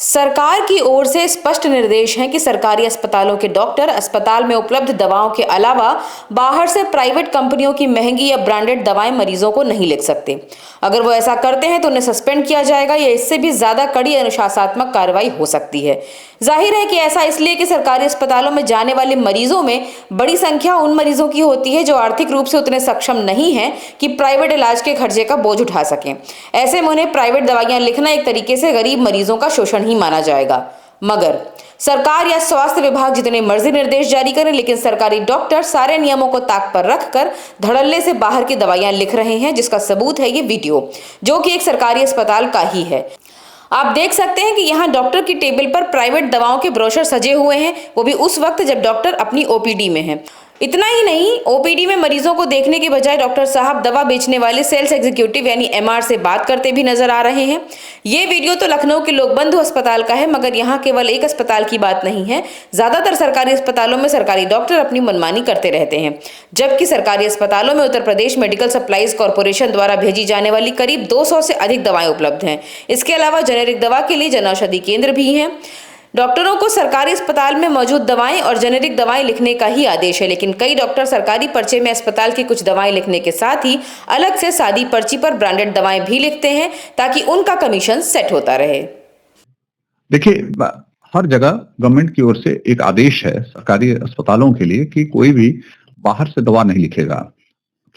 सरकार की ओर से स्पष्ट निर्देश हैं कि सरकारी अस्पतालों के डॉक्टर अस्पताल में उपलब्ध दवाओं के अलावा बाहर से प्राइवेट कंपनियों की महंगी या ब्रांडेड दवाएं मरीजों को नहीं लिख सकते। अगर वो ऐसा करते हैं तो उन्हें सस्पेंड किया जाएगा या इससे भी ज्यादा कड़ी अनुशासनात्मक कार्रवाई हो सकती है। जाहिर है कि ऐसा इसलिए कि सरकारी अस्पतालों में जाने वाले मरीजों में बड़ी संख्या उन मरीजों की होती है जो आर्थिक रूप से उतने सक्षम नहीं हैं कि प्राइवेट इलाज के खर्चे का बोझ उठा सकें। ऐसे में उन्हें प्राइवेट दवाइयां लिखना एक तरीके से गरीब मरीजों का शोषण ही माना जाएगा। मगर सरकार या स्वास्थ्य विभाग जितने मर्जी निर्देश जारी करें, लेकिन सरकारी डॉक्टर सारे नियमों को ताक पर रखकर धड़ल्ले से बाहर की दवाइयां लिख रहे हैं, जिसका सबूत है ये वीडियो, जो कि एक सरकारी अस्पताल का ही है। आप देख सकते हैं कि यहाँ डॉक्टर की टेबल पर प्राइवेट दवाओं के ब्रोशर सजे हुए हैं, वो भी उस वक्त जब डॉक्टर अपनी ओपीडी में है। इतना ही नहीं, ओपीडी में मरीजों को देखने के बजाय डॉक्टर साहब दवा बेचने वाले सेल्स एग्जीक्यूटिव यानी एमआर से बात करते भी नजर आ रहे हैं। ये वीडियो तो लखनऊ के लोकबंधु अस्पताल का है, मगर यहाँ केवल एक अस्पताल की बात नहीं है। ज्यादातर सरकारी अस्पतालों में सरकारी डॉक्टर अपनी मनमानी करते रहते हैं, जबकि सरकारी अस्पतालों में Uttar Pradesh medical supplies corporation द्वारा भेजी जाने वाली करीब 200 से अधिक दवाएं उपलब्ध हैं। इसके अलावा जेनेरिक दवा के लिए जन औषधि केंद्र भी हैं। डॉक्टरों को सरकारी अस्पताल में मौजूद दवाएं और जेनेरिक दवाएं लिखने का ही आदेश है, लेकिन कई डॉक्टर सरकारी पर्चे में अस्पताल की कुछ दवाएं लिखने के साथ ही अलग से सादी पर्ची पर ब्रांडेड दवाएं भी लिखते हैं ताकि उनका कमीशन सेट होता रहे। देखिए, हर जगह गवर्नमेंट की ओर से एक आदेश है सरकारी अस्पतालों के लिए कि कोई भी बाहर से दवा नहीं लिखेगा,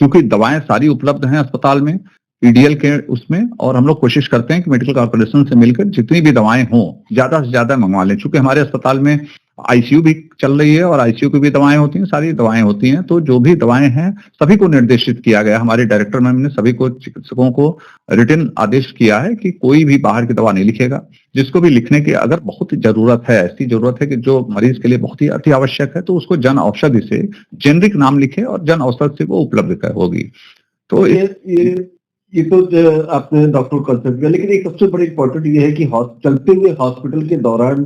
क्योंकि दवाएं सारी उपलब्ध हैं अस्पताल में पीडीएल के उसमें, और हम लोग कोशिश करते हैं कि मेडिकल कॉर्पोरेशन से मिलकर जितनी भी दवाएं हों ज्यादा से ज्यादा मंगवा लें। चूंकि हमारे अस्पताल में आईसीयू भी चल रही है और आईसीयू की भी दवाएं होती हैं, सारी दवाएं होती हैं, तो जो भी दवाएं हैं सभी को निर्देशित किया गया। हमारे डायरेक्टर मैम ने सभी को, चिकित्सकों को रिटन आदेश किया है कि कोई भी बाहर की दवा नहीं लिखेगा। जिसको भी लिखने की अगर बहुत जरूरत है, ऐसी जरूरत है कि जो मरीज के लिए बहुत ही अति आवश्यक है, तो उसको जन औषधि से जेनरिक नाम लिखे और जन औषधि से वो उपलब्ध होगी। तो ये तो आपने डॉक्टर कंसल्ट किया, लेकिन एक सबसे बड़ी इंपॉर्टेंट ये है कि चलते हुए हॉस्पिटल के दौरान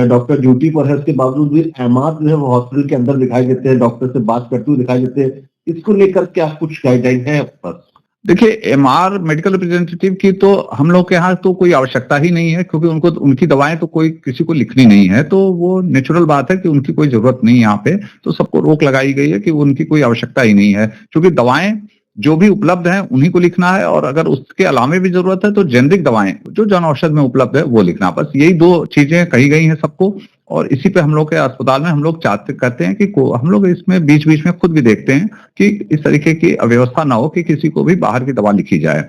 डॉक्टर ड्यूटी पर है, उसके बावजूद भी एमआर जो है वो हॉस्पिटल के अंदर दिखाई देते हैं, डॉक्टर से बात करते हुए दिखाई देते हैं। इसको लेकर क्या कुछ गाइडलाइन है आपके पास? देखिए, एमआर मेडिकल रिप्रेजेंटेटिव की तो हम लोग के यहाँ तो कोई आवश्यकता ही नहीं है, क्योंकि उनको उनकी दवाएं तो कोई किसी को लिखनी नहीं है, तो वो नेचुरल बात है कि उनकी कोई जरूरत नहीं है यहाँ पे। तो सबको रोक लगाई गई है कि उनकी कोई आवश्यकता ही नहीं है, क्योंकि दवाएं जो भी उपलब्ध है उन्हीं को लिखना है, और अगर उसके अलावा भी जरूरत है तो जेनरिक दवाएं जो जन औषध में उपलब्ध है वो लिखना। बस यही दो चीजें कही गई हैं सबको, और इसी पे हम लोग के अस्पताल में हम लोग करते हैं कि हम लोग इसमें बीच बीच में खुद भी देखते हैं कि इस तरीके की अव्यवस्था ना हो कि किसी को भी बाहर की दवा लिखी जाए।